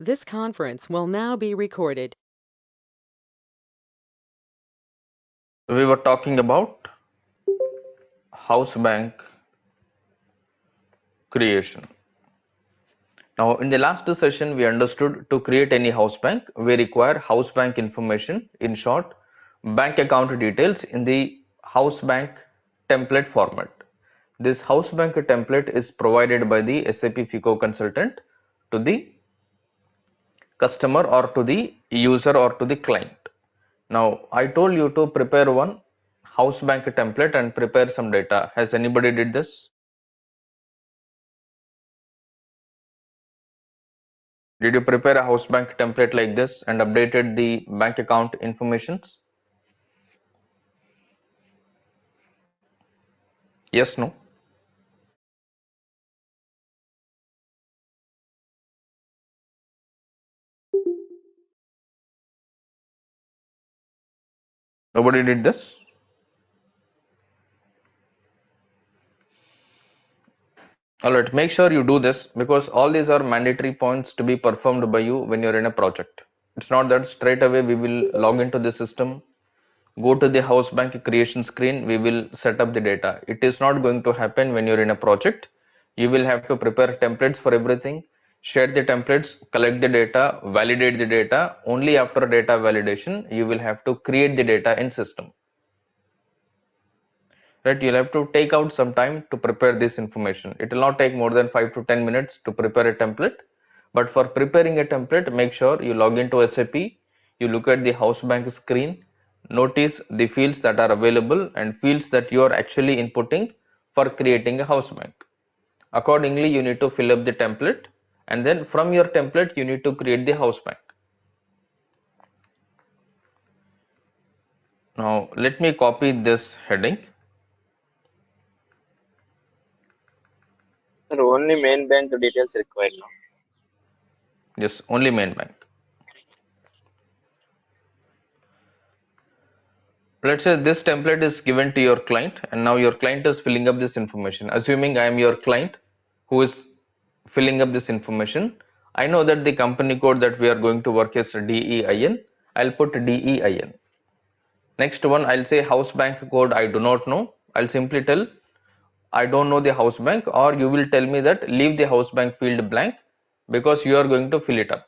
This conference will now be recorded. We were talking about house bank creation. Now, in the last session, we understood to create any house bank, we require house bank information, in short, bank account details in the house bank template format. This house bank template is provided by the SAP FICO consultant to the customer or to the user or to the client. Now, I told you to prepare one house bank template and prepare some data. Has anybody did this? Did you prepare a house bank template like this and updated the bank account informations? Yes, no? Nobody did this? Alright, make sure you do this because all these are mandatory points to be performed by you when you're in a project. It's not that straight away we will log into the system, go to the house bank creation screen, we will set up the data. It is not going to happen when you're in a project. You will have to prepare templates for everything, share the templates, collect the data, validate the data. Only after data validation, you will have to create the data in system. Right, you'll have to take out some time to prepare this information. It will not take more than 5 to 10 minutes to prepare a template, but for preparing a template, make sure you log into SAP, you look at the house bank screen, notice the fields that are available and fields that you are actually inputting for creating a house bank. Accordingly, you need to fill up the template, and then from your template you need to create the house bank. Now let me copy this heading. Sir, only main bank details required now. Yes, only main bank. Let's say this template is given to your client and now your client is filling up this information. Assuming I am your client who is filling up this information, I know that the company code that we are going to work is DEIN. I'll put DEIN. Next one, I'll say house bank code I do not know. I'll simply tell I don't know the house bank, or you will tell me that leave the house bank field blank because you are going to fill it up.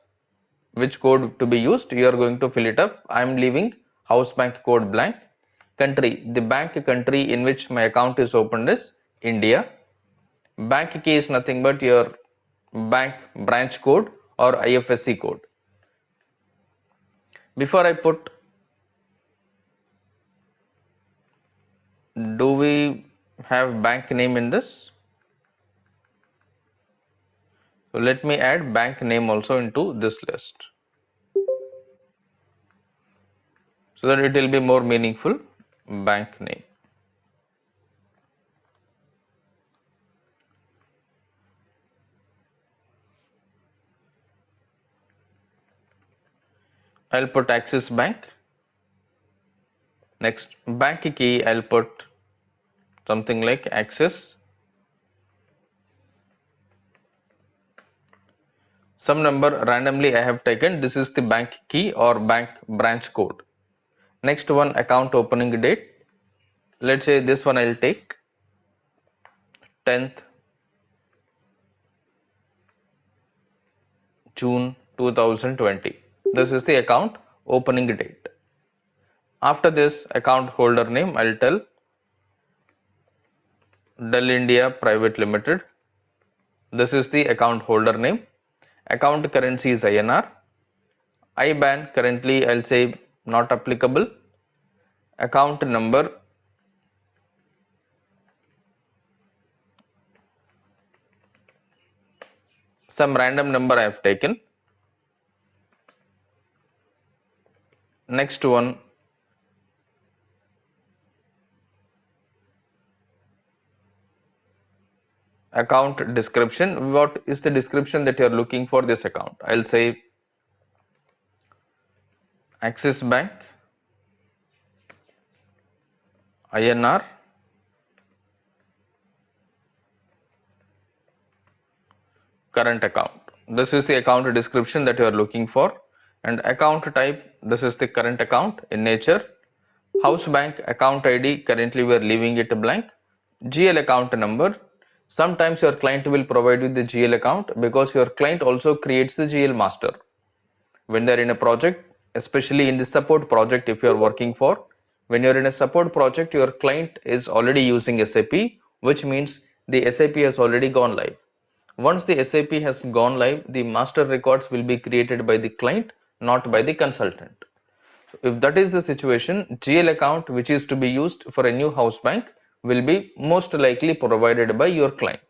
Which code to be used, you are going to fill it up. I am leaving house bank code blank. Country, the bank country in which my account is opened is India. Bank key is nothing but your bank branch code or IFSC code. Before I put, do we have bank name in this? So let me add bank name also into this list so that it will be more meaningful. Bank name. I'll put Axis Bank. Next, bank key, I'll put something like Axis. Some number randomly I have taken. This is the bank key or bank branch code. Next one, account opening date. Let's say this one I'll take 10th June 2020. This is the account opening date. After this, account holder name, I'll tell Dell India Private Limited. This is the account holder name. Account currency is INR. IBAN currently I'll say not applicable. Account number, some random number I have taken. Next one, account description. What is the description that you are looking for this account? I'll say Axis Bank INR current account. This is the account description that you are looking for. And account type, this is the current account in nature. House bank account ID, currently we are leaving it blank. GL account number. Sometimes your client will provide you the GL account because your client also creates the GL master. When they're in a project, especially in the support project, if you're working for, when you're in a support project, your client is already using SAP, which means the SAP has already gone live. Once the SAP has gone live, the master records will be created by the client, not by the consultant. So if that is the situation, GL account which is to be used for a new house bank will be most likely provided by your client.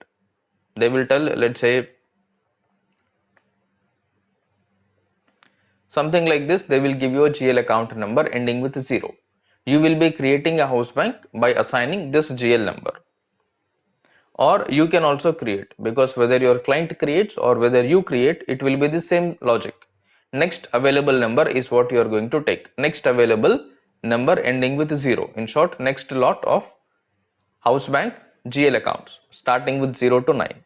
They will tell, let's say, something like this, they will give you a GL account number ending with 0. You will be creating a house bank by assigning this GL number. Or you can also create, because whether your client creates or whether you create, it will be the same logic. Next available number is what you are going to take. Next available number ending with 0. In short, next lot of house bank GL accounts starting with 0 to 9.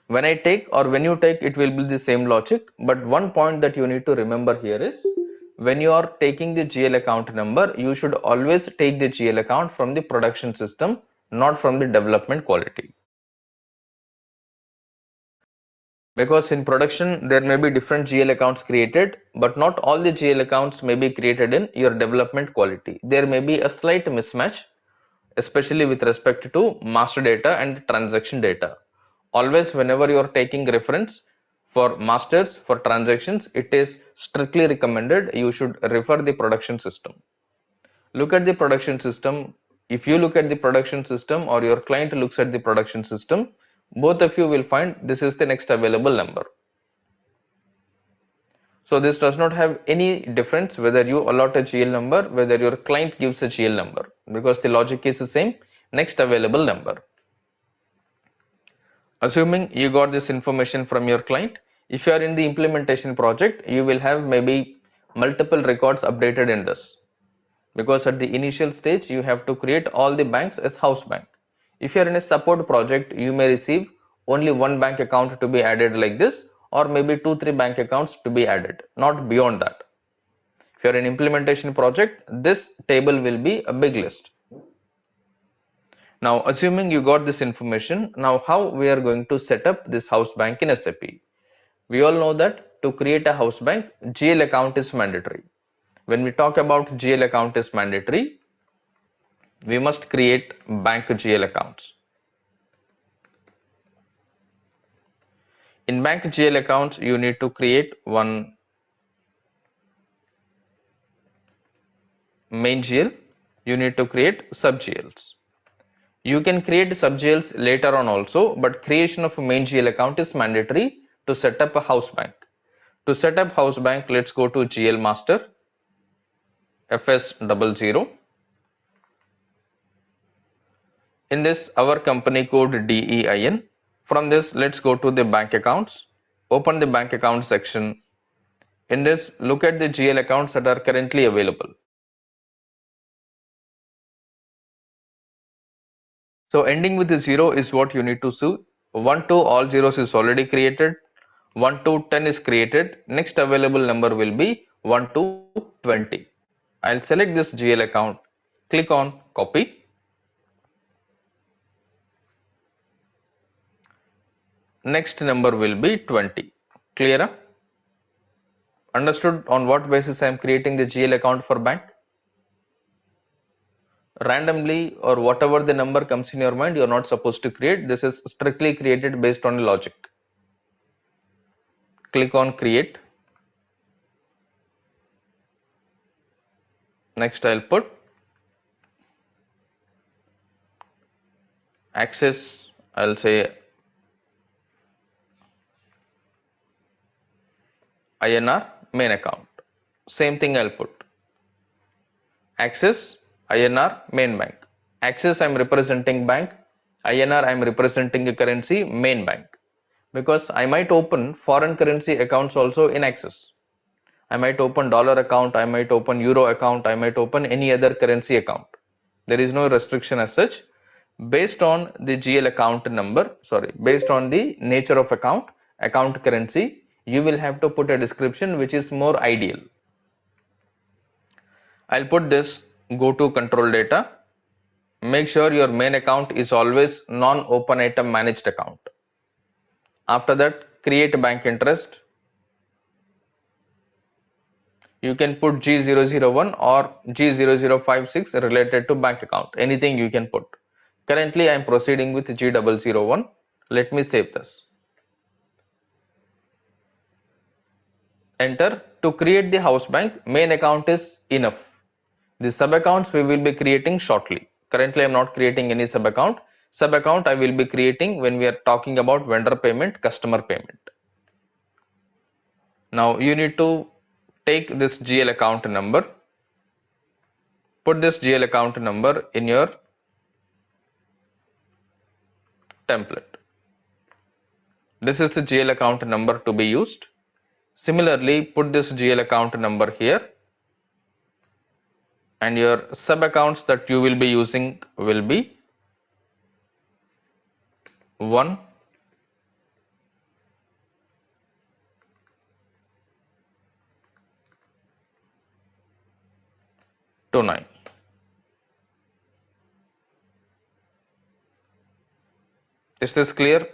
When I take or when you take, it will be the same logic, but one point that you need to remember here is when you are taking the GL account number, you should always take the GL account from the production system, not from the development quality. Because in production there may be different GL accounts created, but not all the GL accounts may be created in your development quality. There may be a slight mismatch, especially with respect to master data and transaction data. Always whenever you are taking reference for masters for transactions, it is strictly recommended you should refer the production system. Look at the production system. If you look at the production system or your client looks at the production system, both of you will find this is the next available number. So this does not have any difference whether you allot a GL number, whether your client gives a GL number, because the logic is the same, next available number. Assuming you got this information from your client, if you are in the implementation project, you will have maybe multiple records updated in this. Because at the initial stage, you have to create all the banks as house bank. If you are in a support project, you may receive only one bank account to be added like this, or maybe 2-3 bank accounts to be added, not beyond that. If you are in implementation project, this table will be a big list. Now, assuming you got this information, now how we are going to set up this house bank in SAP? We all know that to create a house bank, GL account is mandatory. When we talk about GL account is mandatory, we must create bank GL accounts. In bank GL accounts, you need to create one main GL, you need to create sub GLs. You can create sub GLs later on also, but creation of a main GL account is mandatory to set up a house bank. To set up house bank, let's go to GL master, FS00. In this, our company code DEIN. From this, let's go to the bank accounts. Open the bank account section. In this, look at the GL accounts that are currently available. So ending with the 0 is what you need to see. 1 to all zeros is already created. 1 to 10 is created. Next available number will be 1 to 20. I'll select this GL account. Click on copy. Next number will be 20. Clear? Understood on what basis I am creating the GL account for bank? Randomly or whatever the number comes in your mind, you are not supposed to create. This is strictly created based on logic. Click on create. Next I'll put access, I'll say INR main account. Same thing I'll put. Access INR main bank. Access I'm representing bank. INR I'm representing a currency main bank. Because I might open foreign currency accounts also in Access. I might open dollar account, I might open euro account, I might open any other currency account. There is no restriction as such. based on the GL account number, based on the nature of account currency, you will have to put a description which is more ideal. I'll put this go to control data. Make sure your main account is always non-open item managed account. After that, create bank interest. You can put G001 or G0056 related to bank account. Anything you can put. Currently, I am proceeding with G001. Let me save this. Enter. To create the house bank, main account is enough. The sub accounts we will be creating shortly. Currently, I am not creating any sub account. Sub account I will be creating when we are talking about vendor payment, customer payment. Now you need to take this GL account number, put this GL account number in your template. This is the GL account number to be used. Similarly, put this GL account number here, and your sub accounts that you will be using will be 1 to 9. Is this clear?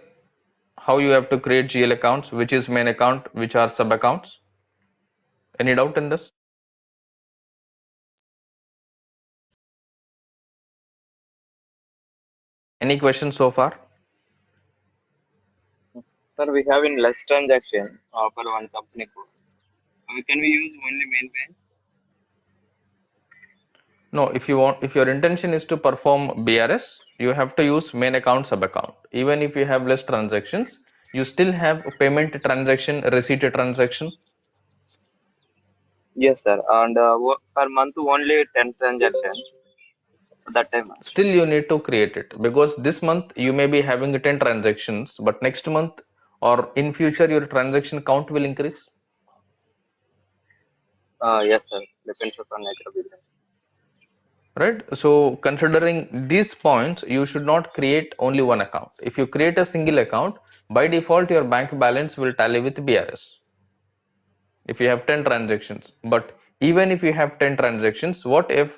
How you have to create GL accounts, which is main account, which are sub accounts? Any doubt in this? Any questions so far? Sir, we have in less transaction for one company code. Can we use only main bank? No, if your intention is to perform BRS, you have to use main account, sub account. Even if you have less transactions, you still have payment transaction, receipt transaction. Yes, sir. And per month only 10 transactions. That time. Still you need to create it, because this month you may be having 10 transactions, but next month or in future your transaction count will increase. Yes, sir. Depends upon nature of business. Right? So considering these points, you should not create only one account. If you create a single account, by default your bank balance will tally with BRS. If you have 10 transactions, but even if you have 10 transactions, what if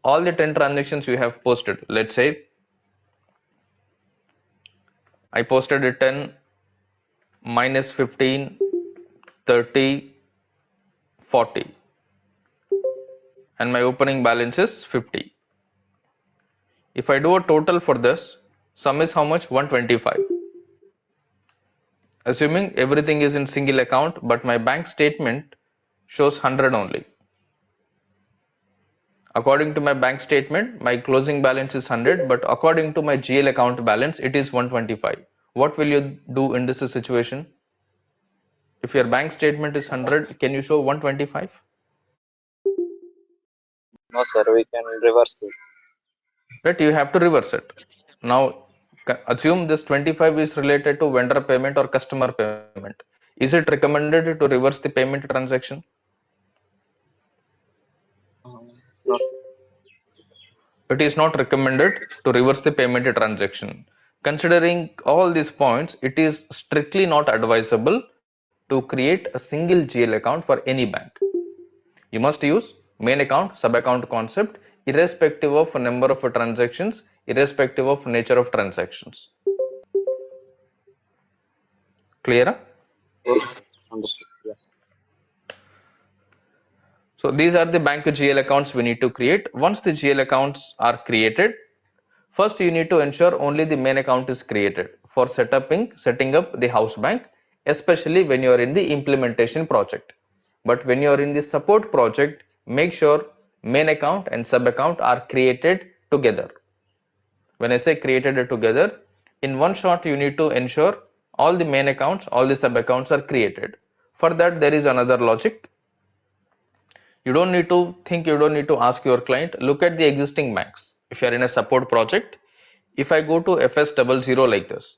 all the 10 transactions you have posted, let's say I posted a 10 minus 15 30 40 and my opening balance is 50. If I do a total for this, sum is how much? 125. Assuming everything is in single account, but my bank statement shows 100 only. According to my bank statement, my closing balance is 100, but according to my GL account balance, it is 125. What will you do in this situation? If your bank statement is 100, can you show 125? No, sir. We can reverse it. Right, you have to reverse it. Now, assume this 25 is related to vendor payment or customer payment. Is it recommended to reverse the payment transaction? No, sir. It is not recommended to reverse the payment transaction. Considering all these points, it is strictly not advisable to create a single GL account for any bank. You must use main account, sub account concept, irrespective of number of transactions, irrespective of nature of transactions. Clear? Understood. Yeah. So these are the bank GL accounts we need to create. Once the GL accounts are created, first you need to ensure only the main account is created for setting up the house bank, especially when you are in the implementation project. But when you are in the support project, make sure main account and sub account are created together. When I say created together, in one shot you need to ensure all the main accounts, all the sub accounts are created. For that there is another logic. You don't need to think, you don't need to ask your client. Look at the existing banks. If you are in a support project, if I go to FS00 like this,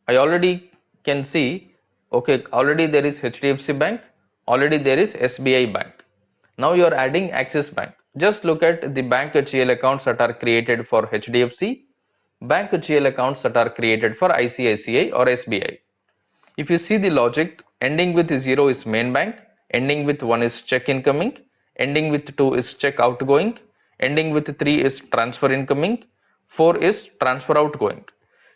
I already can see, okay, already there is HDFC Bank, already there is SBI Bank. Now you are adding Axis Bank. Just look at the bank GL accounts that are created for HDFC bank GL accounts that are created for ICICI or SBI. If you see the logic, ending with 0 is main bank, ending with 1 is check incoming, ending with 2 is check outgoing, ending with 3 is transfer incoming, 4 is transfer outgoing.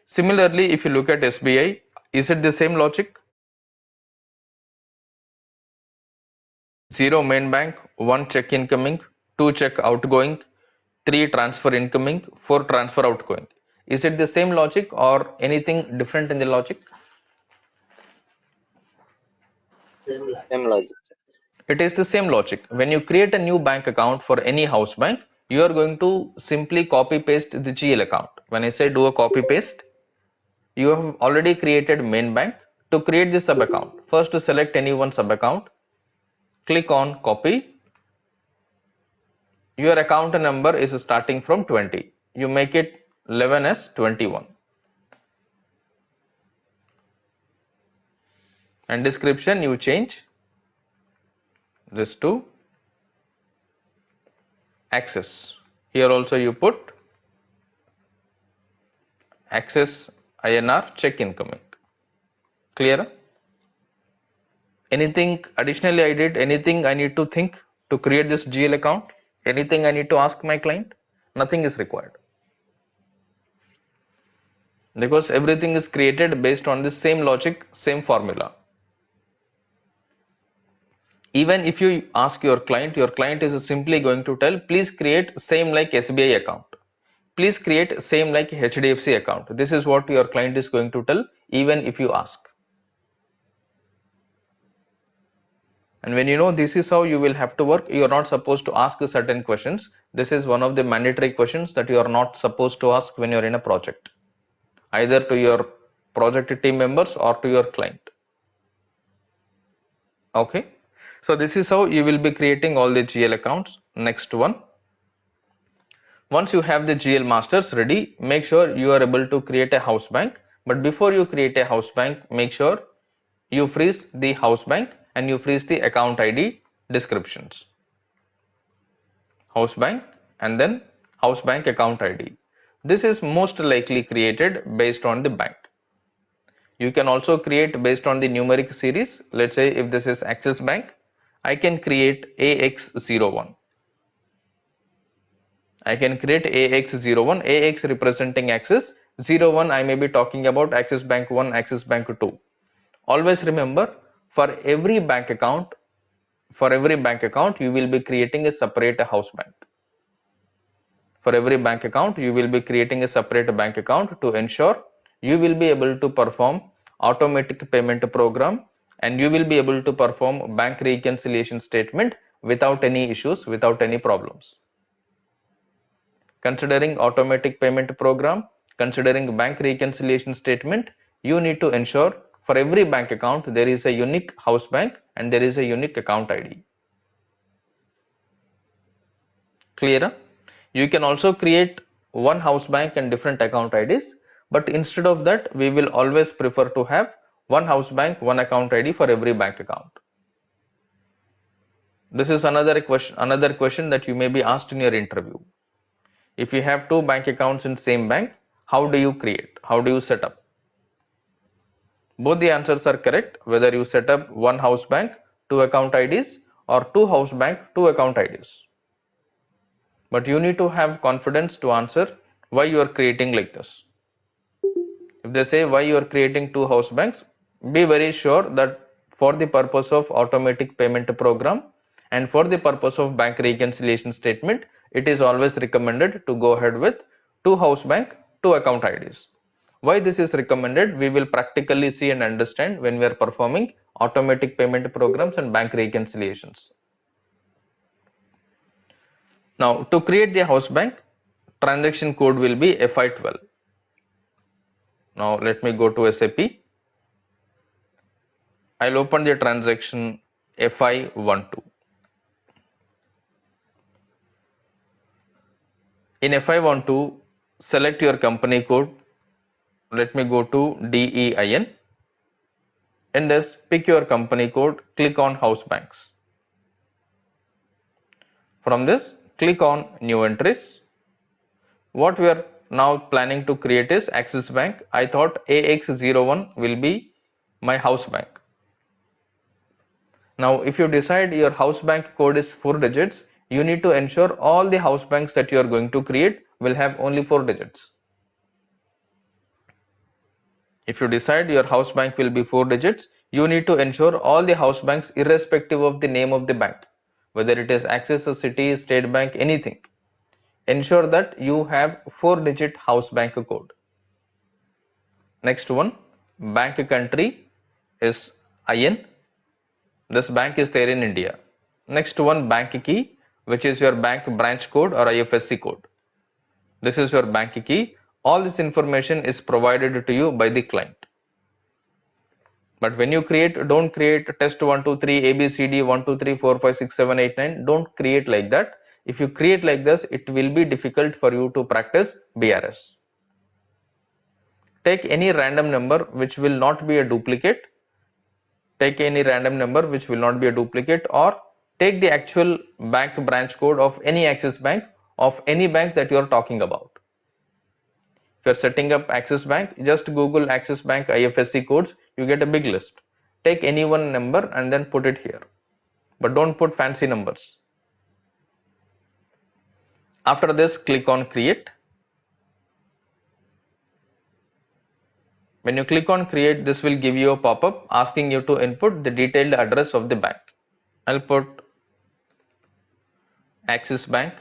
Similarly, if you look at SBI, is it the same logic? 0 main bank, 1 check incoming, 2 check outgoing, 3 transfer incoming, 4 transfer outgoing. Is it the same logic or anything different in the logic? Same logic. It is the same logic. When you create a new bank account for any house bank, you are going to simply copy paste the GL account. When I say do a copy paste, you have already created main bank. To create the sub account, first to select any one sub account, click on copy. Your account number is starting from 20. You make it 11 as 21. And description you change this to access. Here also you put access INR check incoming. Clear? Anything additionally I did? Anything I need to think to create this GL account? Anything I need to ask my client? Nothing is required. Because everything is created based on the same logic, same formula. Even if you ask your client is simply going to tell, please create same like SBI account. Please create same like HDFC account. This is what your client is going to tell, even if you ask. And when you know this is how you will have to work, you are not supposed to ask certain questions. This is one of the mandatory questions that you are not supposed to ask when you are in a project, either to your project team members or to your client. Okay, so this is how you will be creating all the GL accounts. Next one, once you have the GL masters ready, make sure you are able to create a house bank. But before you create a house bank, make sure you freeze the house bank and you freeze the account ID descriptions. House bank and then house bank account ID. This is most likely created based on the bank. You can also create based on the numeric series. Let's say if this is Axis Bank, I can create AX01. I can create AX01, AX representing Axis, 01 I may be talking about Axis Bank 1, Axis Bank 2. Always remember, for every bank account, you will be creating a separate house bank. For every bank account, you will be creating a separate bank account to ensure you will be able to perform automatic payment program and you will be able to perform bank reconciliation statement without any issues, without any problems. Considering automatic payment program, considering bank reconciliation statement, you need to ensure for every bank account there is a unique house bank and there is a unique account ID. Clear? You can also create one house bank and different account IDs, but instead of that, we will always prefer to have one house bank, one account ID for every bank account. This is another question that you may be asked in your interview. If you have two bank accounts in same bank, how do you create? How do you set up? Both the answers are correct, whether you set up one house bank, two account IDs, or two house bank, two account IDs. But you need to have confidence to answer why you are creating like this. If they say why you are creating two house banks, be very sure that for the purpose of automatic payment program and for the purpose of bank reconciliation statement, it is always recommended to go ahead with two house bank, two account IDs. Why this is recommended, we will practically see and understand when we are performing automatic payment programs and bank reconciliations. Now, to create the house bank, transaction code will be FI12. Now, let me go to SAP. I'll open the transaction FI12. In FI12, select your company code. Let me go to DEIN. And thus pick your company code, click on house banks. From this, click on new entries. What we are now planning to create is Axis Bank. I thought AX01 will be my house bank. Now, if you decide your house bank code is 4 digits, you need to ensure all the house banks that you are going to create will have only 4 digits. If you decide your house bank will be 4 digits, you need to ensure all the house banks irrespective of the name of the bank, whether it is Axis, City, State Bank, anything. Ensure that you have 4-digit house bank code. Next one, bank country is IN. This bank is there in India. Next one, bank key, which is your bank branch code or IFSC code. This is your bank key. All this information is provided to you by the client. But when you create, don't create test 1, 2, 3, ABCD 1, 2, 3, 4, 5, 6, 7, 8, 9. Don't create like that. If you create like this, it will be difficult for you to practice BRS. Take any random number which will not be a duplicate. Take any random number which will not be a duplicate, or take the actual bank branch code of any Axis Bank, of any bank that you are talking about. If you are setting up Axis Bank, just Google Axis Bank IFSC codes, you get a big list. Take any one number and then put it here, but don't put fancy numbers. After this, click on create. When you click on create, this will give you a pop-up asking you to input the detailed address of the bank. I'll put Axis Bank,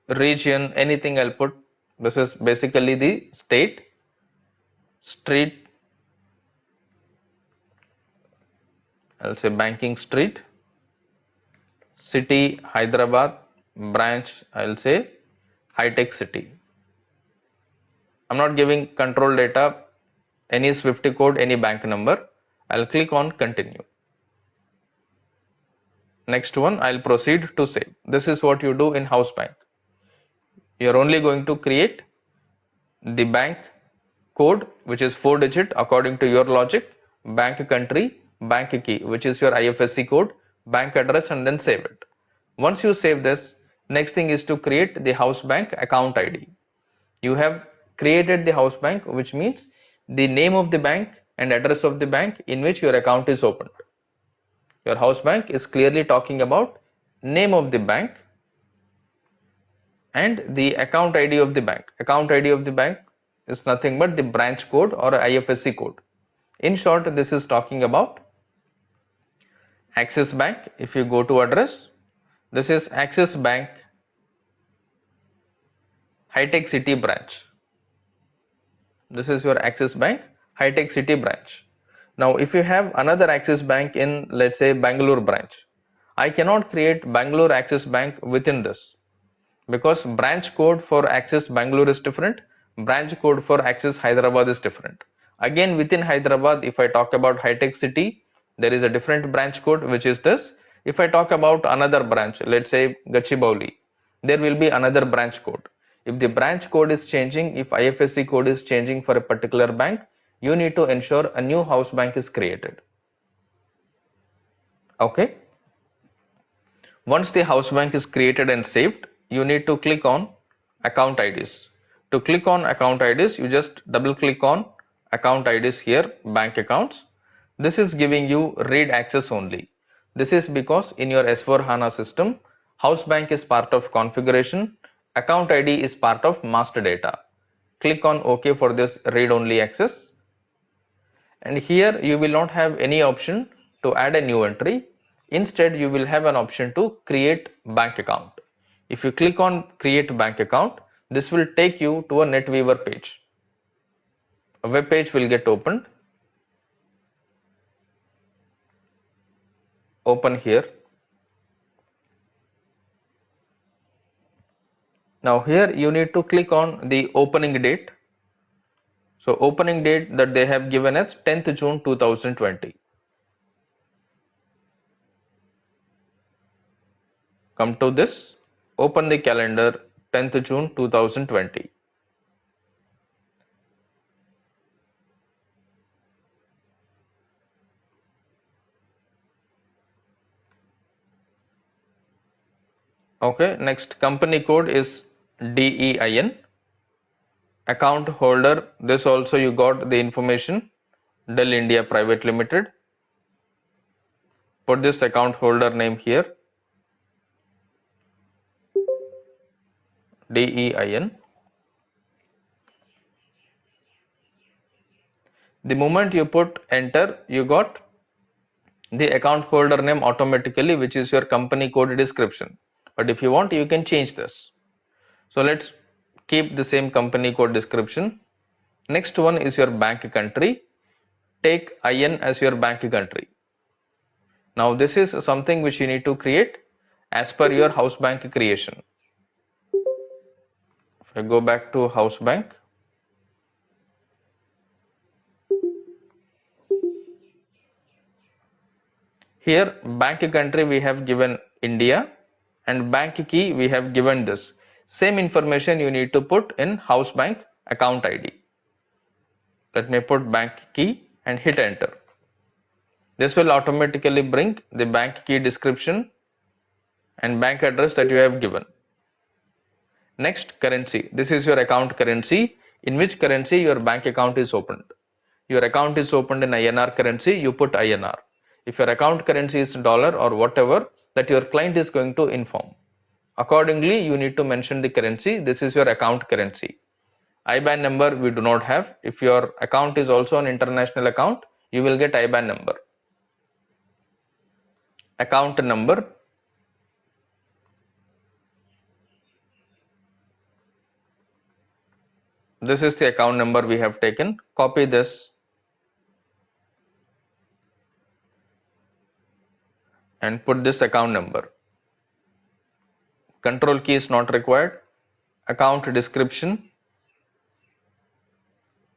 region, anything I'll put. This is basically the state, street, I'll say banking street, city, Hyderabad, branch, I'll say high tech city. I'm not giving control data, any Swift code, any bank number. I'll click on continue. Next one, I'll proceed to save. This is what you do in house bank. You're only going to create the bank code, which is 4 digit according to your logic, bank country, bank key, which is your IFSC code, bank address, and then save it. Once you save this, next thing is to create the house bank account ID. You have created the house bank, which means the name of the bank and address of the bank in which your account is opened. Your house bank is clearly talking about name of the bank and the account ID of the bank. Account ID of the bank is nothing but the branch code or IFSC code. In short, this is talking about Axis Bank. If you go to address, this is Axis Bank High Tech City branch. This is your Axis Bank High Tech City branch. Now, if you have another Axis Bank in, let's say, Bangalore branch, I cannot create Bangalore Axis Bank within this, because branch code for Axis Bangalore is different, branch code for Axis Hyderabad is different. Again, within Hyderabad, if I talk about high tech city, there is a different branch code, which is this. If I talk about another branch, let's say Gachibowli, there will be another branch code. If the branch code is changing, if IFSC code is changing for a particular bank, you need to ensure a new house bank is created. Okay. Once the house bank is created and saved, you need to click on account IDs. To click on account IDs, you just double click on account IDs here, bank accounts. This is giving you read access only. This is because in your S4HANA system, house bank is part of configuration, account ID is part of master data. Click on OK for this read only access. And here you will not have any option to add a new entry. Instead, you will have an option to create bank account. If you click on create bank account, this will take you to a NetWeaver page. A web page will get opened. Open here. Now here you need to click on the opening date. So opening date that they have given as 10th June 2020. Come to this, open the calendar 10th June 2020. Okay, next company code is DEIN. Account holder, this also you got the information, Dell India Private Limited. Put this account holder name here, DEIN. The moment you put enter, you got the account holder name automatically, which is your company code description. But if you want, you can change this. So let's keep the same company code description. Next one is your bank country. Take IN as your bank country. Now this is something which you need to create as per your house bank creation. If I go back to house bank, here bank country we have given India and bank key we have given this. Same information you need to put in house bank account ID. Let me put bank key and hit enter. This will automatically bring the bank key description and bank address that you have given. Next, currency. This is your account currency. In which currency your bank account is opened. Your account is opened in INR currency, you put INR. If your account currency is dollar or whatever that your client is going to inform. Accordingly, you need to mention the currency. This is your account currency. IBAN number we do not have. If your account is also an international account, you will get IBAN number. Account number. This is the account number we have taken. Copy this and put this account number. Control key is not required. Account description.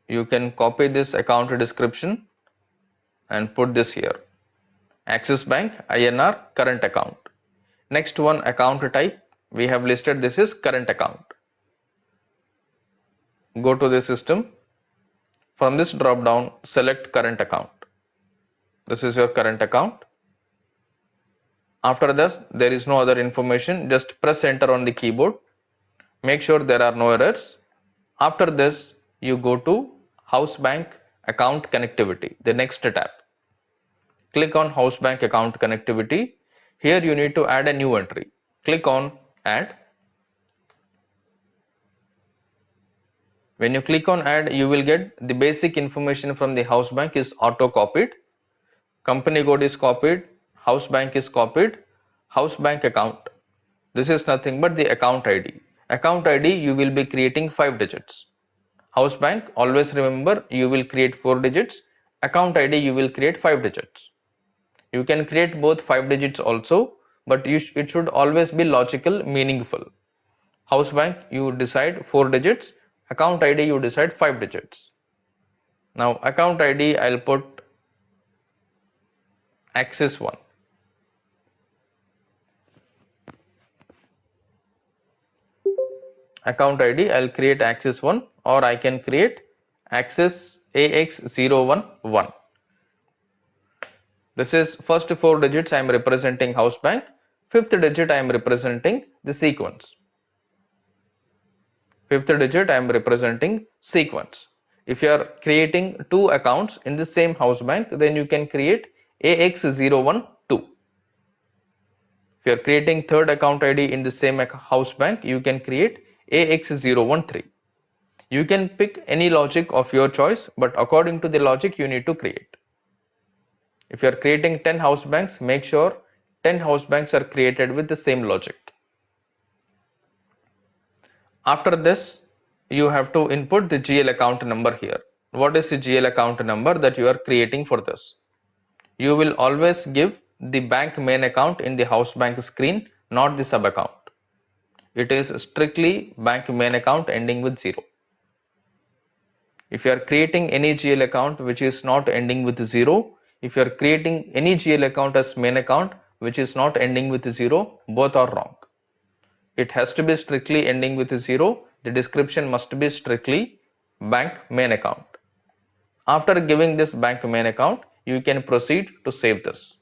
You can copy this account description and put this here. Axis Bank INR current account. Next one, account type. We have listed this is current account. Go to the system. From this drop down, select current account. This is your current account. After this, there is no other information. Just press enter on the keyboard. Make sure there are no errors. After this, you go to House Bank Account Connectivity, the next tab. Click on House Bank Account Connectivity. Here you need to add a new entry. Click on Add. When you click on Add, you will get the basic information from the house bank is auto copied. Company code is copied. House bank is copied. House bank account. This is nothing but the account ID. Account ID you will be creating 5 digits. House bank, always remember you will create 4 digits. Account ID you will create 5 digits. You can create both 5 digits also, but it should always be logical, meaningful. House bank you decide 4 digits. Account ID you decide 5 digits. Now account ID I'll put Axis 1. Account ID I'll create Axis 1 or I can create Axis AX011. This is first 4 digits I am representing house bank, 5th digit I am representing the sequence. 5th digit I am representing sequence. If you are creating 2 accounts in the same house bank, then you can create AX012. If you are creating 3rd account ID in the same house bank, you can create AX013. You can pick any logic of your choice, but according to the logic you need to create. If you are creating 10 house banks, make sure 10 house banks are created with the same logic. After this, you have to input the GL account number here. What is the GL account number that you are creating for this? You will always give the bank main account in the house bank screen, not the sub account. It is strictly bank main account ending with 0. If you are creating any GL account which is not ending with 0, if you are creating any GL account as main account which is not ending with 0, both are wrong. It has to be strictly ending with 0. The description must be strictly bank main account. After giving this bank main account, you can proceed to save this.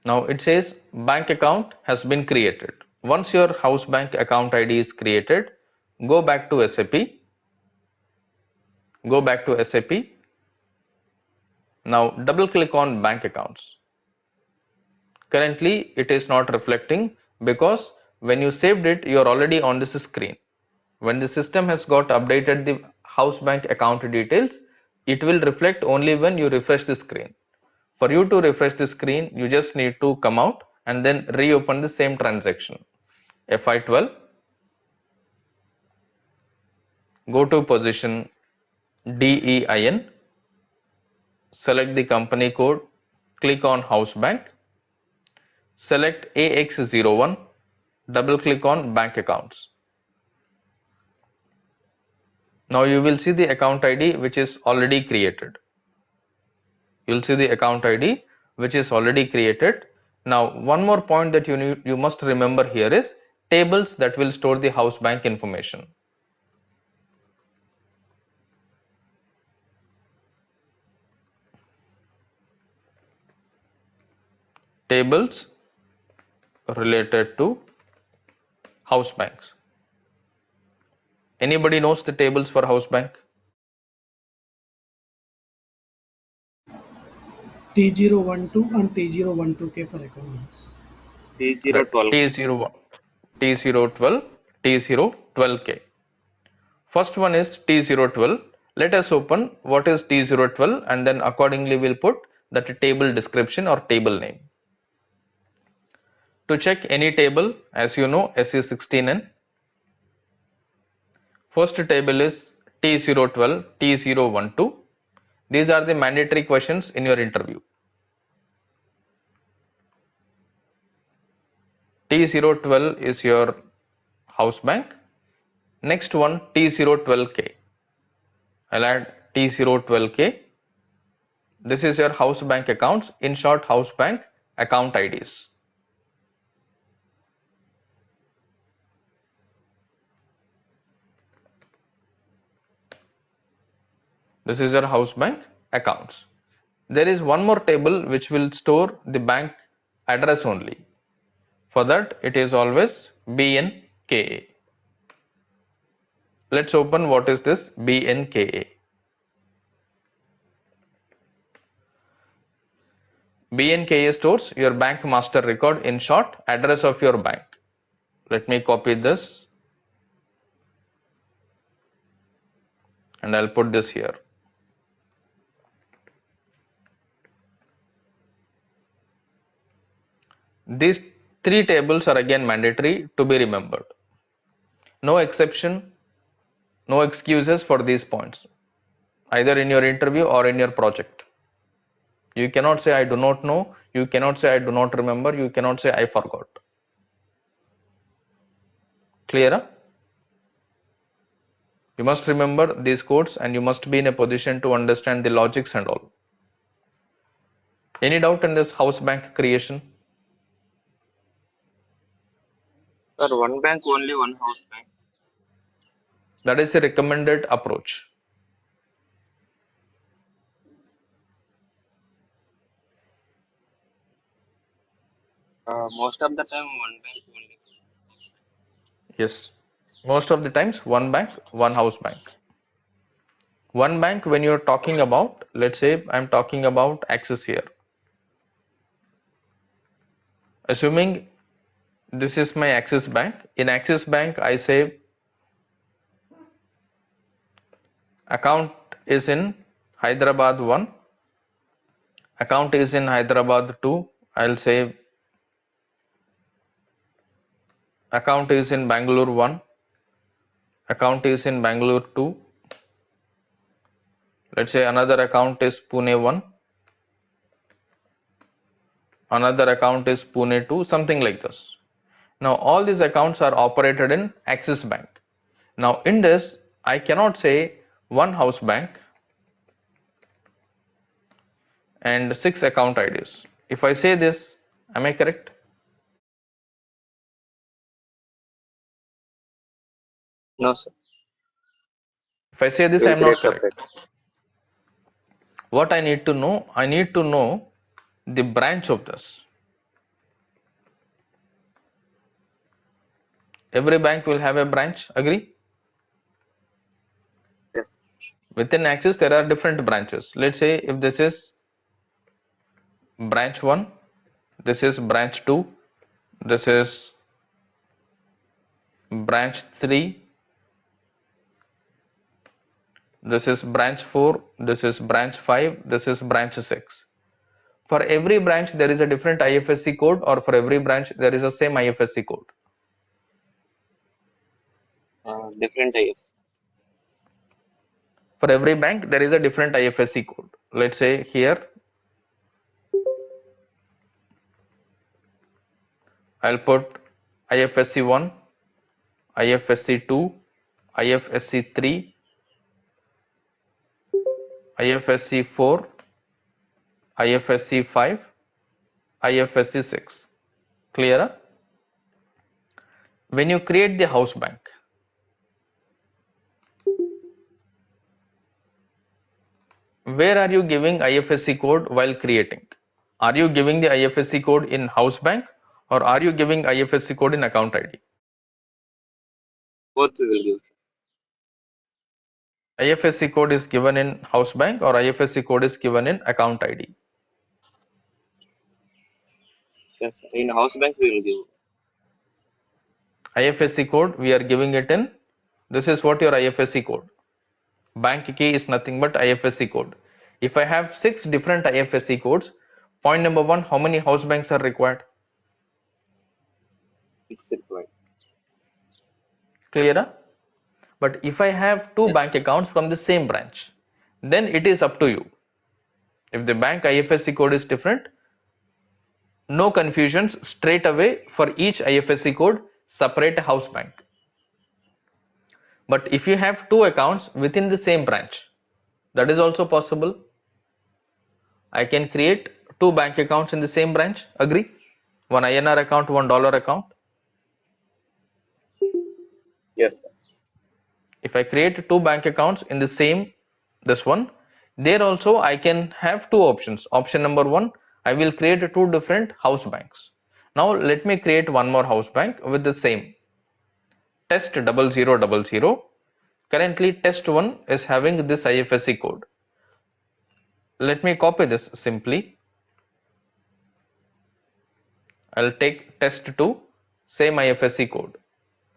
Now it says bank account has been created. Once your house bank account ID is created, go back to SAP. Now double click on bank accounts. Currently it is not reflecting because when you saved it, you are already on this screen. When the system has got updated the house bank account details, it will reflect only when you refresh the screen. For you to refresh the screen, you just need to come out and then reopen the same transaction. FI12, go to position DEIN, select the company code, click on house bank, select AX01, double click on bank accounts. Now you will see the account ID which is already created. You'll see the account ID which is already created. Now one more point that you must remember here is tables that will store the house bank information. Tables related to house banks. Anybody knows the tables for house bank? T012 and T012K for economics. T0 Right. 12. T01, T012, T012K. First one is T012. Let us open what is T012 and then accordingly we'll put that table description or table name. To check any table, as you know, SE16N. First table is T012, T012. These are the mandatory questions in your interview. T012 is your house bank. Next one T012K. I'll add T012K. This is your house bank accounts, in short house bank account IDs. This is your house bank accounts. There is one more table which will store the bank address only. For that it is always BNKA. Let's open what is this BNKA. BNKA stores your bank master record, in short address of your bank. Let me copy this and I'll put this here. These three tables are again mandatory to be remembered. No exception, no excuses for these points, either in your interview or in your project. You cannot say I do not know, you cannot say I do not remember, you cannot say I forgot. Clear? You must remember these codes and you must be in a position to understand the logics and all. Any doubt in this house bank creation? Sir, one bank only, one house bank. That is a recommended approach. Most of the time, one bank only. Yes, most of the times one bank, one house bank. One bank when you're talking about, let's say I'm talking about Axis here. Assuming this is my Axis Bank. In Axis Bank, I say account is in Hyderabad 1, account is in Hyderabad 2. I'll say account is in Bangalore 1, account is in Bangalore 2. Let's say another account is Pune 1, another account is Pune 2, something like this. Now all these accounts are operated in Axis Bank. Now in this, I cannot say one house bank and 6 account IDs. If I say this, am I correct? No, sir. If I say this, You I will am not create correct. separate. What I need to know? I need to know the branch of this. Every bank will have a branch, agree? Yes. Within Axis, there are different branches. Let's say if this is branch 1, this is branch 2, this is branch 3, this is branch 4, this is branch 5, this is branch 6. For every branch, there is a different IFSC code, or for every branch, there is a same IFSC code. Different types. For every bank, there is a different IFSC code. Let's say here, I'll put IFSC 1, IFSC 2, IFSC 3, IFSC 4, IFSC 5, IFSC 6. Clear? When you create the house bank, where are you giving IFSC code while creating? Are you giving the IFSC code in house bank, or are you giving IFSC code in account ID? Both we will give. IFSC code is given in house bank, or IFSC code is given in account ID? Yes. In house bank we will give. IFSC code we are giving it in. This is what your IFSC code. Bank key is nothing but IFSC code. If I have 6 different IFSC codes, point number 1, how many house banks are required? It's required. Clear? But if I have 2 Yes. bank accounts from the same branch, then it is up to you. If the bank IFSC code is different, no confusions, straight away for each IFSC code, separate house bank. But if you have 2 accounts within the same branch, that is also possible. I can create 2 bank accounts in the same branch, agree? One INR account, one dollar account. Yes. Sir. If I create 2 bank accounts in the same, this one, there also I can have 2 options. Option number 1, I will create 2 different house banks. Now let me create one more house bank with the same test 0000. Currently test 1 is having this IFSC code. Let me copy this simply. I'll take test 2, same IFSC code.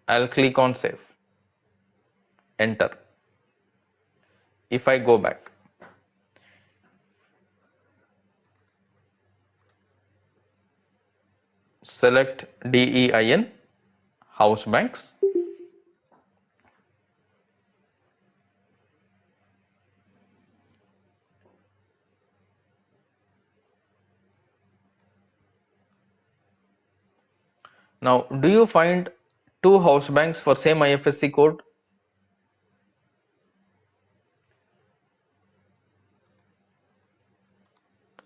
I'll click on save. Enter. If I go back, select DEIN, house banks. Now, do you find 2 house banks for same IFSC code?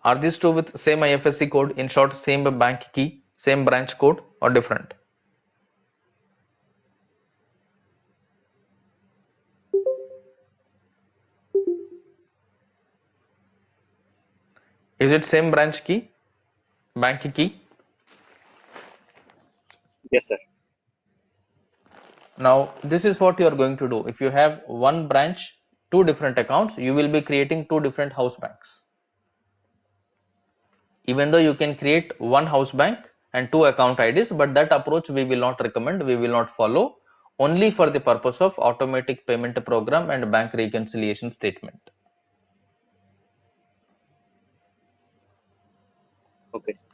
Are these 2 with same IFSC code, in short same bank key, same branch code, or different? Is it same branch key, bank key? Yes, sir. Now, this is what you are going to do. If you have one branch, 2 different accounts, you will be creating 2 different house banks. Even though you can create one house bank and 2 account IDs, but that approach we will not recommend, we will not follow, only for the purpose of automatic payment program and bank reconciliation statement. Okay. Sir.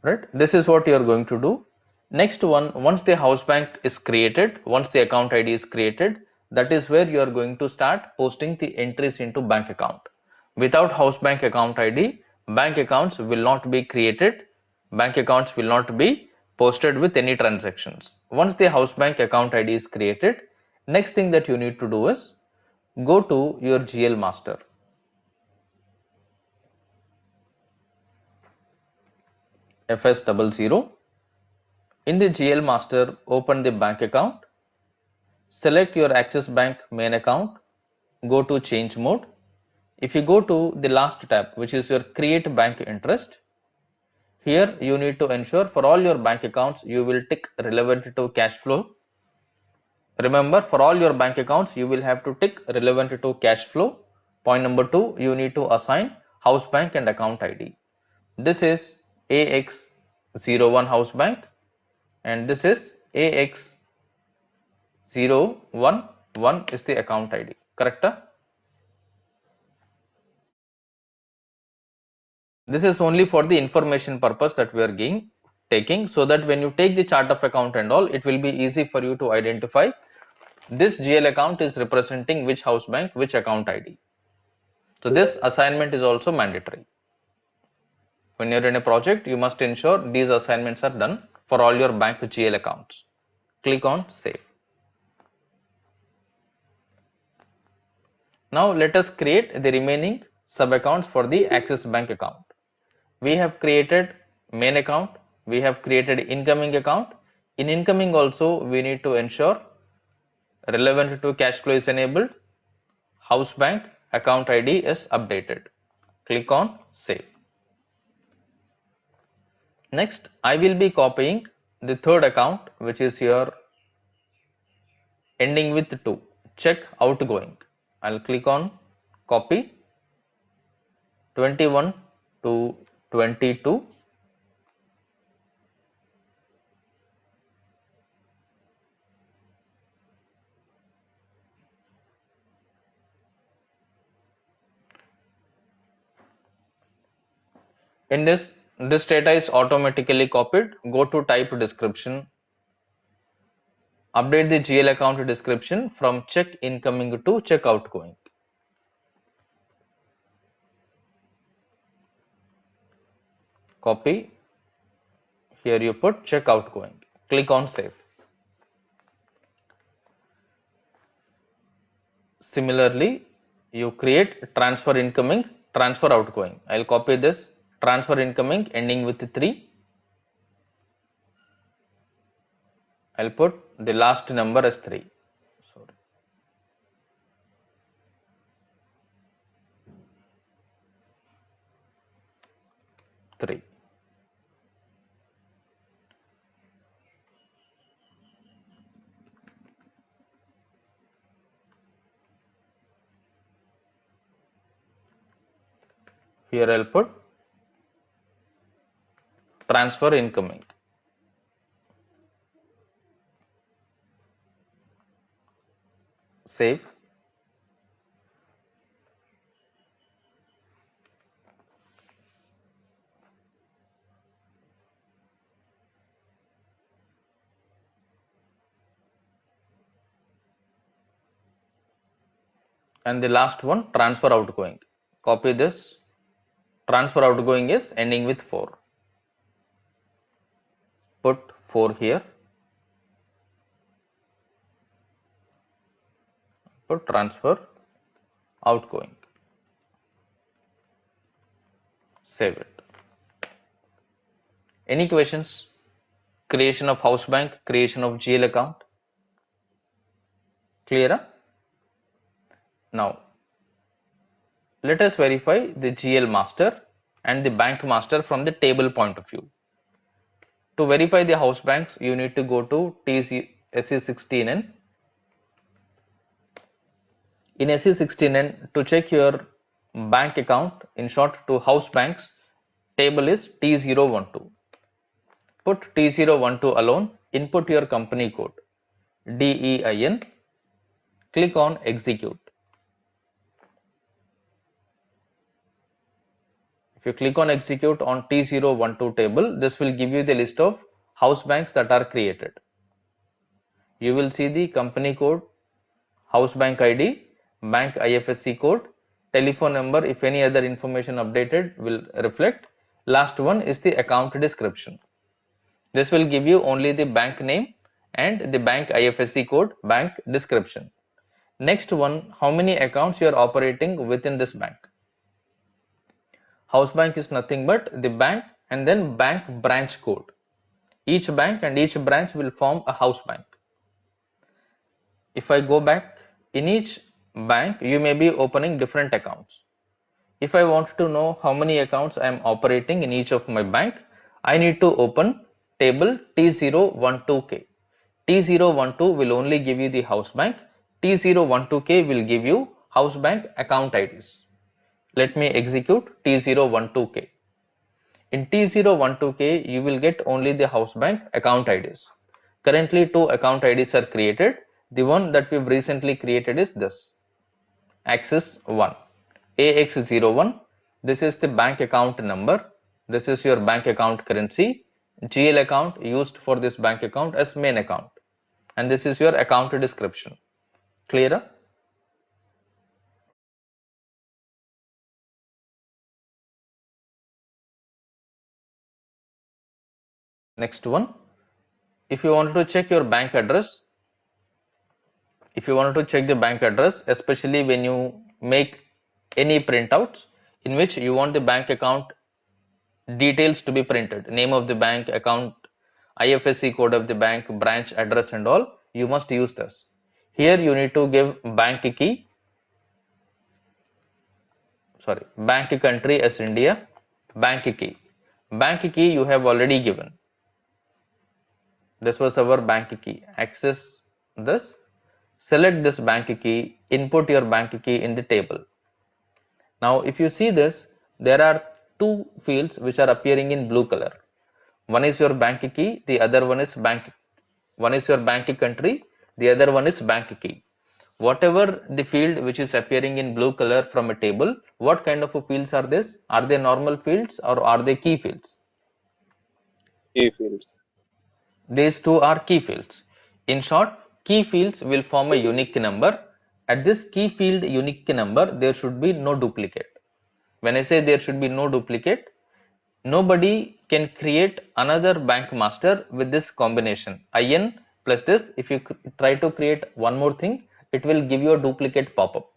Right, this is what you are going to do. Next one, once the house bank is created, once the account ID is created, that is where you are going to start posting the entries into bank account. Without house bank account ID, bank accounts will not be created, bank accounts will not be posted with any transactions. Once the house bank account ID is created, next thing that you need to do is go to your GL master. FS00. In the GL master, open the bank account, select your Axis Bank main account, go to change mode. If you go to the last tab, which is your create bank interest, Here you need to ensure for all your bank accounts you will tick relevant to cash flow. Remember, for all your bank accounts you will have to tick relevant to cash flow. Point number 2, you need to assign house bank and account ID. This is AX01 house bank and this is AX011 is the account ID. Correct? This is only for the information purpose that we are taking, so that when you take the chart of account and all, it will be easy for you to identify this GL account is representing which house bank, which account ID. So this assignment is also mandatory. When you're in a project, you must ensure these assignments are done for all your bank GL accounts. Click on save. Now let us create the remaining sub accounts for the Axis Bank account. We have created main account, we have created incoming account. In incoming also we need to ensure relevant to cash flow is enabled, house bank account ID is updated. Click on save. Next, I will be copying the third account, which is your ending with 2, check outgoing. I'll click on copy 21 to 22. In this data is automatically copied. Go to type description. Update the GL account description from check incoming to check outgoing. Copy. Here you put check outgoing. Click on save. Similarly, you create transfer incoming, transfer outgoing. I'll copy this transfer incoming ending with 3. I'll put the last number as 3. Sorry. 3. Here I'll put transfer incoming. Save. And the last one transfer outgoing. Copy this. Transfer outgoing is ending with 4. Put 4 here. Put transfer outgoing. Save it. Any questions? Creation of house bank, creation of GL account. Clear? Now let us verify the GL master and the bank master from the table point of view. To verify the house banks, you need to go to SE16N. In SE16N, to check your bank account, in short to house banks, table is T012. Put T012 alone, input your company code DEIN, click on execute. If you click on execute on T012 table, this will give you the list of house banks that are created. You will see the company code, house bank ID, bank IFSC code, telephone number. If any other information updated will reflect. Last one is the account description. This will give you only the bank name and the bank IFSC code, bank description. Next one, how many accounts you are operating within this bank. House bank is nothing but the bank and then bank branch code. Each bank and each branch will form a house bank. If I go back, in each bank you may be opening different accounts. If I want to know how many accounts I am operating in each of my bank, I need to open table T012K. T012 will only give you the house bank. T012K will give you house bank account IDs. Let me execute T012K. In T012K, you will get only the house bank account IDs. Currently, two account IDs are created. The one that we've recently created is this. Axis 1, AX01. This is the bank account number. This is your bank account currency. GL account used for this bank account as main account. And this is your account description. Clear? Next one. If you want to check your bank address, if you want to check the bank address, especially when you make any printouts in which you want the bank account details to be printed, name of the bank, account, IFSC code of the bank, branch address and all, you must use this. Here you need to give bank key, bank country as India, bank key. Bank key you have already given. This was our bank key. Access this, select this bank key, input your bank key in the table. Now if you see this, there are two fields which are appearing in blue color. One is your bank key, the other one is your bank country, the other one is bank key. Whatever the field which is appearing in blue color from a table, what kind of fields are this? Are they normal fields or are they key fields? Key fields. These two are key fields. In short, key fields will form a unique number. At this key field unique number, there should be no duplicate. When I say there should be no duplicate, nobody can create another bank master with this combination IN plus this. If you try to create one more thing, it will give you a duplicate pop-up.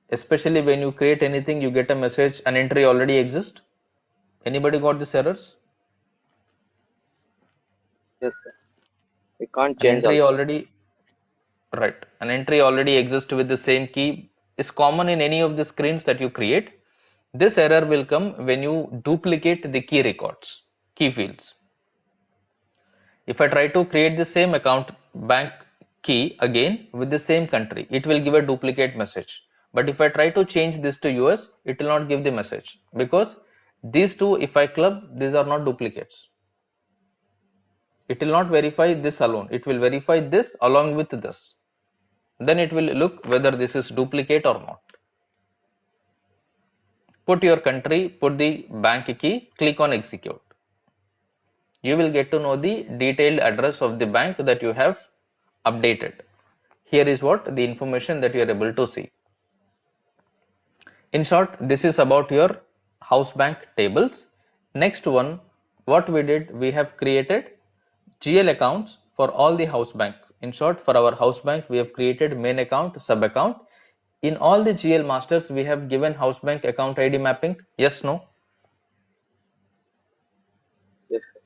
Especially when you create anything, you get a message, an entry already exists. Anybody got these errors? Yes, sir. We can't An change entry also. already, right, an entry already exists with the same key is common in any of the screens that you create. This error will come when you duplicate the key records, key fields. If I try to create the same account bank key again with the same country, it will give a duplicate message. But if I try to change this to US, it will not give the message because these two, if I club, these are not duplicates. It will not verify this alone. It will verify this along with this. Then it will look whether this is duplicate or not. Put your country, put the bank key, click on execute. You will get to know the detailed address of the bank that you have updated. Here is what the information that you are able to see. In short, this is about your house bank tables. Next one, what we did, we have created GL accounts for all the house bank. In short, for our house bank, we have created main account, sub account. In all the GL masters, we have given house bank account ID mapping. Yes, no? Yes, sir.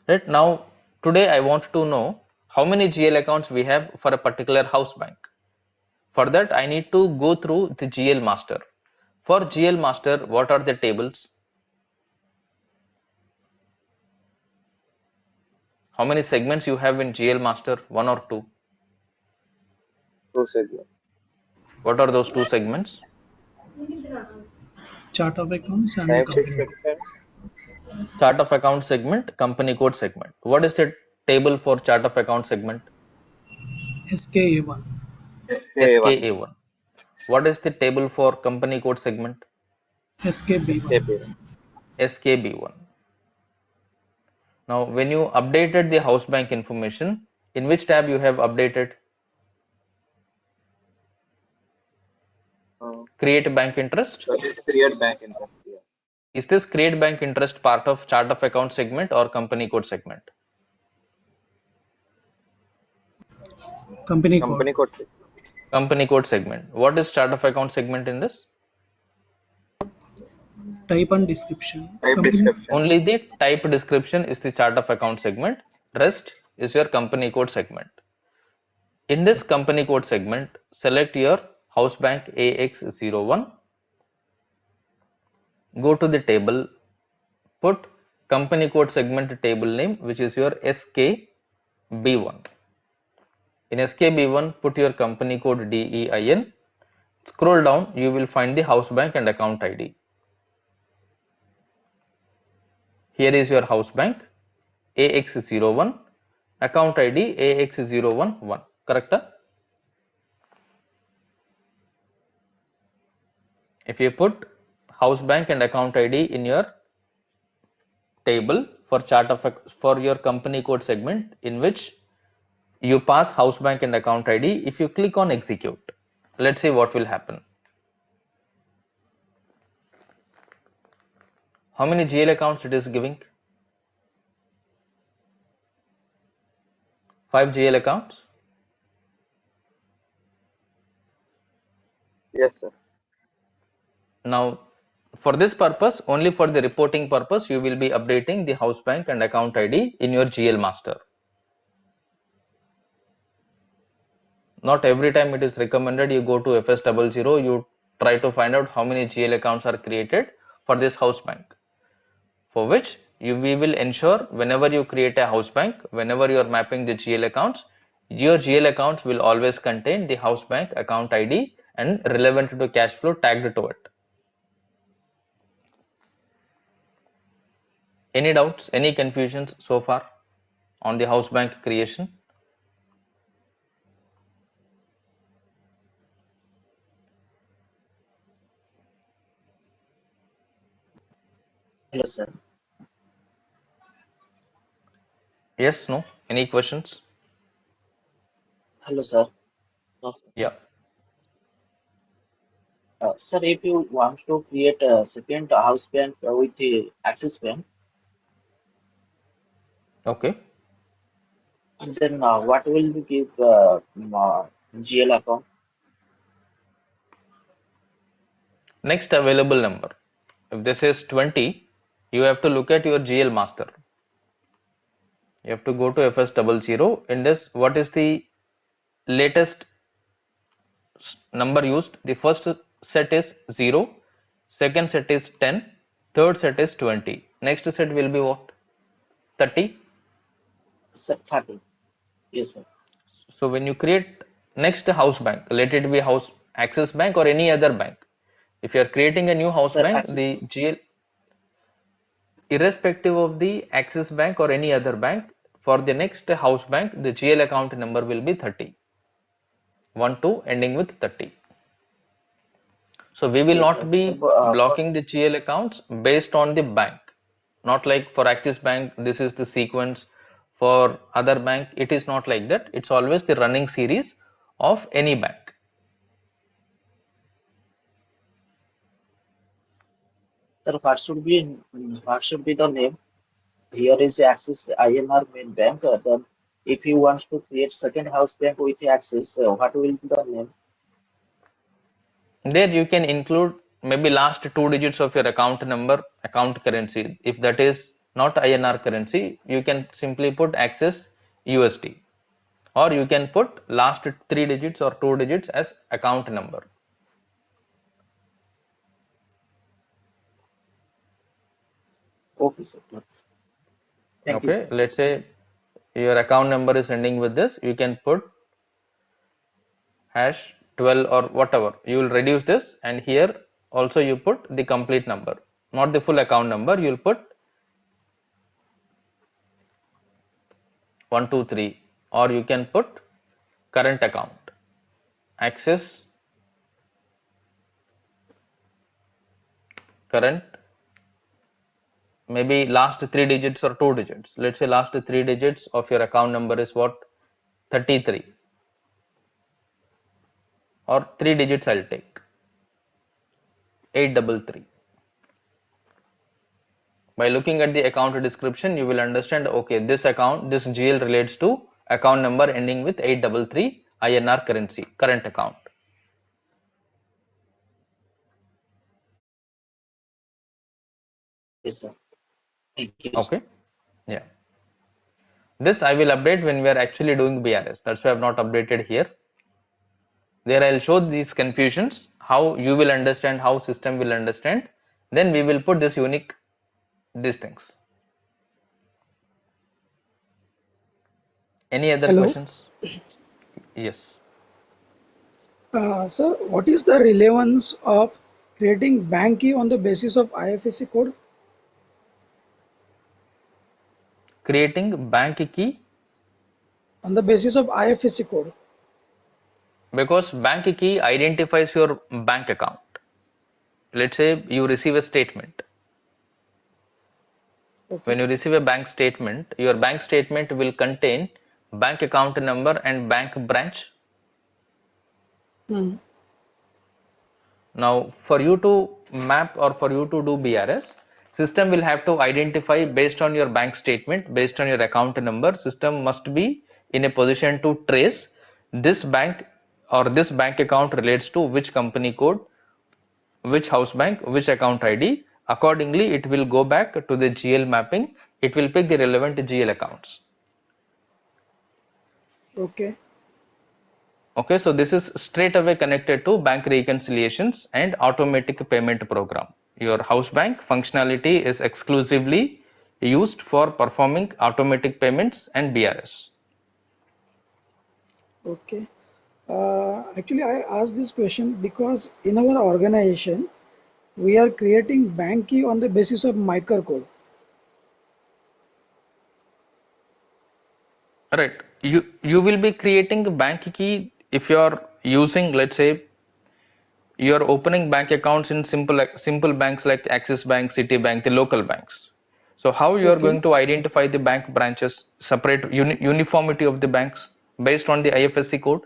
Right now, today I want to know how many GL accounts we have for a particular house bank. For that, I need to go through the GL master. For GL master, what are the tables? How many segments you have in GL master? One or two? Two segment. What are those two segments? Chart of accounts and Type company code. description. Chart of account segment, company code segment. What is the table for chart of account segment? SKA1. SKA1. SKA1. What is the table for company code segment? SKB1. SKB1. SKB1. Now, when you updated the house bank information, in which tab you have updated? Uh, Create bank interest. that is create bank interest here. Is this create bank interest part of chart of account segment or company code segment? Company code. Company code segment. Company code segment. What is chart of account segment in this? Type and description. Type Company. description. Only the type description is the chart of account segment. Rest is your company code segment. In this company code segment, select your house bank AX01. Go to the table, put company code segment table name, which is your SKB1. In SKB1, put your company code DEIN. Scroll down, you will find the house bank and account ID. Here is your house bank AX01, account ID AX011, correct? If you put house bank and account ID in your table for for your company code segment in which you pass house bank and account ID, if you click on execute, let's see what will happen. How many GL accounts it is giving? 5 GL accounts. Yes, sir. Now for this purpose, only for the reporting purpose, you will be updating the house bank and account ID in your GL master. Not every time it is recommended you go to FS00, you try to find out how many GL accounts are created for this house bank. For which we will ensure whenever you create a house bank, whenever you are mapping the GL accounts, your GL accounts will always contain the house bank account ID and relevant to cash flow tagged to it. Any doubts, any confusions so far on the house bank creation? Hello, sir. Yes, no? Any questions? Hello, sir. No, sir. Yeah. Sir, if you want to create a second house bank with the Axis Bank, Okay. then what will you give GL account? Next available number. If this is 20, you have to look at your GL master. You have to go to FS00. In this, what is the latest number used? The first set is 0, second set is 10, third set is 20. Next set will be what? 30. Sir, 30. Yes, sir. So when you create next house bank, let it be house Axis Bank or any other bank. If you are creating a new house Sir, bank, Axis the Bank. GL, irrespective of the Axis Bank or any other bank, for the next house bank, the GL account number will be 30. 12 ending with 30. So we will Yes, sir. not Sir, be blocking the GL accounts based on the bank. Not like for Axis Bank, this is the sequence. For other bank, it is not like that. It's always the running series of any bank. sir, what should be the name? Here is the Axis INR main bank. Then, if you want to create second house bank with the Axis, what will be the name? There you can include maybe last two digits of your account number, account currency. If that is not INR currency, you can simply put Axis USD, or you can put last three digits or two digits as account number. Okay, sir. Okay, sir. Thank you, Okay, sir. let's say your account number is ending with this, you can put hash 12 or whatever. You will reduce this, and here also you put the complete number, not the full account number. You will put 123, or you can put current account, Axis current, maybe last three digits or two digits. Let's say last three digits of your account number is what? 33, or three digits I'll take 833. By looking at the account description, you will understand, okay, this account, this GL relates to account number ending with 833 INR currency, current account. Yes, sir. Thank you, sir. Okay, yeah. This I will update when we are actually doing BRS. That's why I have not updated here. There I'll show these confusions, how you will understand, how system will understand. Then we will put this unique these things. Any other Hello. questions? Yes. Sir, what is the relevance of creating bank key on the basis of IFSC code? Creating bank key, On the basis of IFSC code. because bank key identifies your bank account. Let's say you receive a statement. Okay. When you receive a bank statement, your bank statement will contain bank account number and bank branch. Hmm. Now, for you to map or for you to do BRS, system will have to identify based on your bank statement, based on your account number. System must be in a position to trace this bank or this bank account relates to which company code, which house bank, which account ID. Accordingly, it will go back to the GL mapping. It will pick the relevant GL accounts. Okay. Okay, so this is straight away connected to bank reconciliations and automatic payment program. Your house bank functionality is exclusively used for performing automatic payments and BRS. Okay. Actually, I asked this question because in our organization, we are creating bank key on the basis of microcode. Right. You will be creating a bank key if you are using, let's say, you are opening bank accounts in simple banks like Axis Bank, Citibank, the local banks. So how you are Okay. going to identify the bank branches, separate uniformity of the banks based on the IFSC code,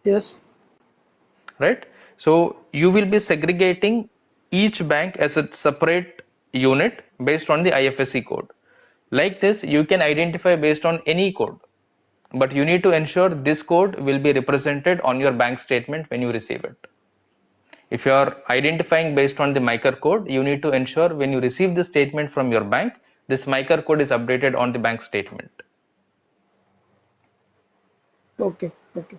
Yes. right? So you will be segregating each bank as a separate unit based on the IFSC code. Like this, you can identify based on any code, but you need to ensure this code will be represented on your bank statement when you receive it. If you are identifying based on the MICAR code, you need to ensure when you receive the statement from your bank, this MICAR code is updated on the bank statement. Okay. Okay.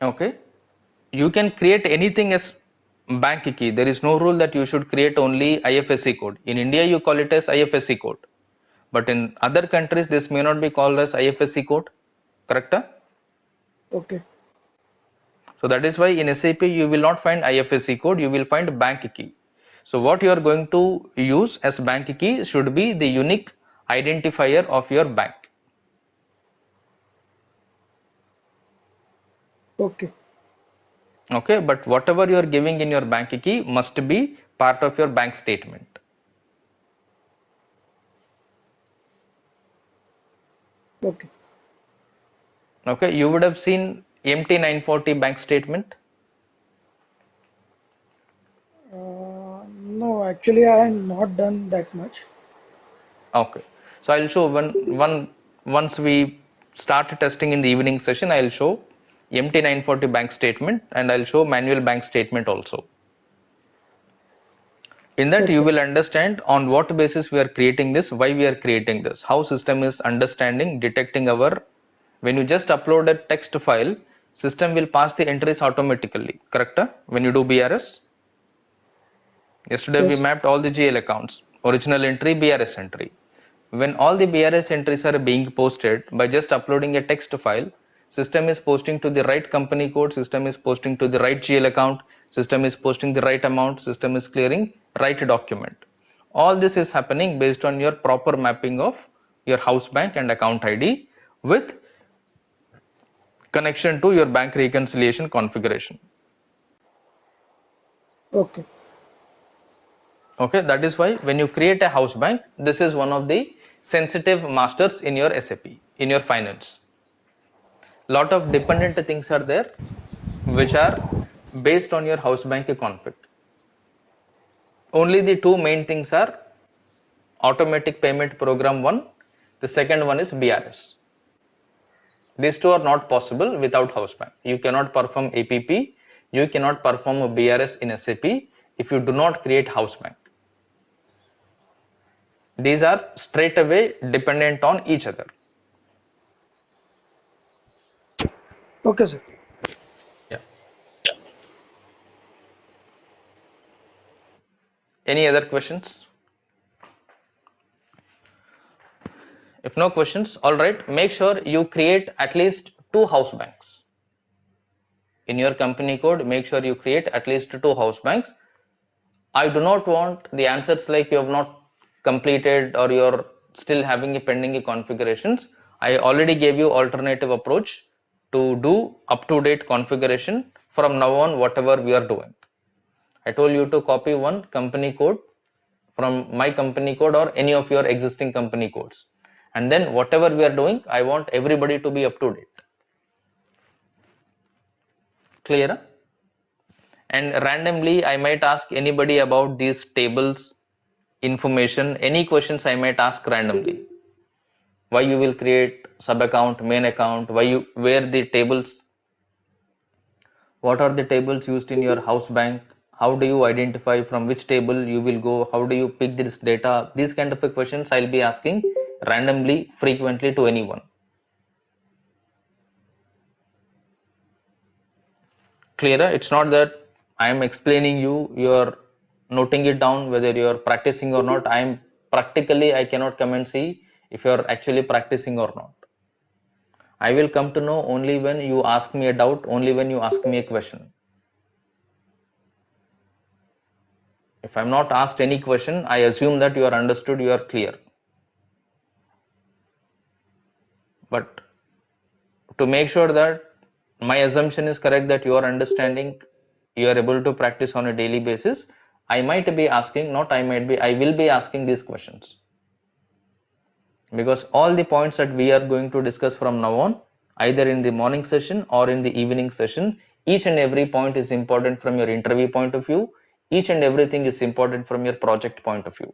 Okay. You can create anything as bank key. There is no rule that you should create only IFSC code. In India, you call it as IFSC code. But in other countries, this may not be called as IFSC code. Correct? Okay. So that is why in SAP you will not find IFSC code, you will find bank key. So what you are going to use as bank key should be the unique identifier of your bank. Okay. Okay, but whatever you are giving in your bank key must be part of your bank statement. Okay. Okay, you would have seen MT940 bank statement. No, actually, I have not done that much. Okay, so I'll show once we start testing in the evening session, I'll show MT940 bank statement and I'll show manual bank statement also. In that you Okay. will understand on what basis we are creating this, why we are creating this, how system is understanding, detecting our, when you just upload a text file, system will pass the entries automatically, correct? When you do BRS, yesterday we Yes. mapped all the GL accounts, original entry, BRS entry. When all the BRS entries are being posted by just uploading a text file, system is posting to the right company code, system is posting to the right GL account, system is posting the right amount, system is clearing right document. All this is happening based on your proper mapping of your house bank and account ID with connection to your bank reconciliation configuration. Okay. Okay, that is why when you create a house bank, this is one of the sensitive masters in your SAP, in your finance. Lot of dependent things are there which are based on your house bank config. Only the two main things are automatic payment program one, the second one is BRS. These two are not possible without house bank. You cannot perform APP, you cannot perform a BRS in SAP if you do not create house bank. These are straight away dependent on each other. Okay, sir. Yeah. Any other questions? If no questions, all right, make sure you create at least 2 house banks. In your company code, make sure you create at least 2 house banks. I do not want the answers like you have not completed or you're still having a pending configurations. I already gave you alternative approach to do up-to-date configuration from now on, whatever we are doing. I told you to copy one company code from my company code or any of your existing company codes. And then whatever we are doing, I want everybody to be up to date. Clear? And randomly, I might ask anybody about these tables, information, any questions I might ask randomly. Why you will create sub account, main account, where the tables, what are the tables used in your house bank, how do you identify from which table you will go, how do you pick this data, these kind of questions I'll be asking randomly, frequently to anyone. Clearer? It's not that I am explaining you're noting it down whether you're practicing or not. I cannot come and see if you're actually practicing or not. I will come to know only when you ask me a doubt, only when you ask me a question. If I'm not asked any question, I assume that you are understood, you are clear. But to make sure that my assumption is correct, that you are understanding, you are able to practice on a daily basis, I might be asking, not I might be, I will be asking these questions. Because all the points that we are going to discuss from now on, either in the morning session or in the evening session, each and every point is important from your interview point of view. Each and everything is important from your project point of view.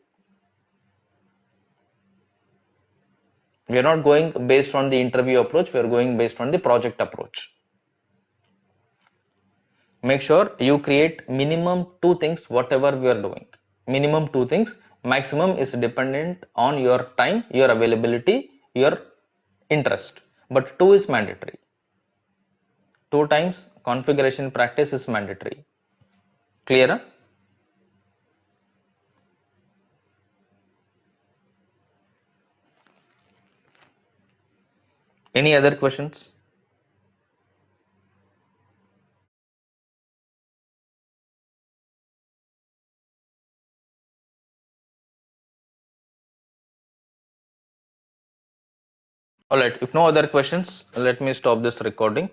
We are not going based on the interview approach, we are going based on the project approach. Make sure you create minimum 2 things, whatever we are doing. Minimum 2 things, maximum is dependent on your time, your availability, your interest. But 2 is mandatory. 2 times configuration practice is mandatory. Clear? Any other questions? Alright, if no other questions, let me stop this recording.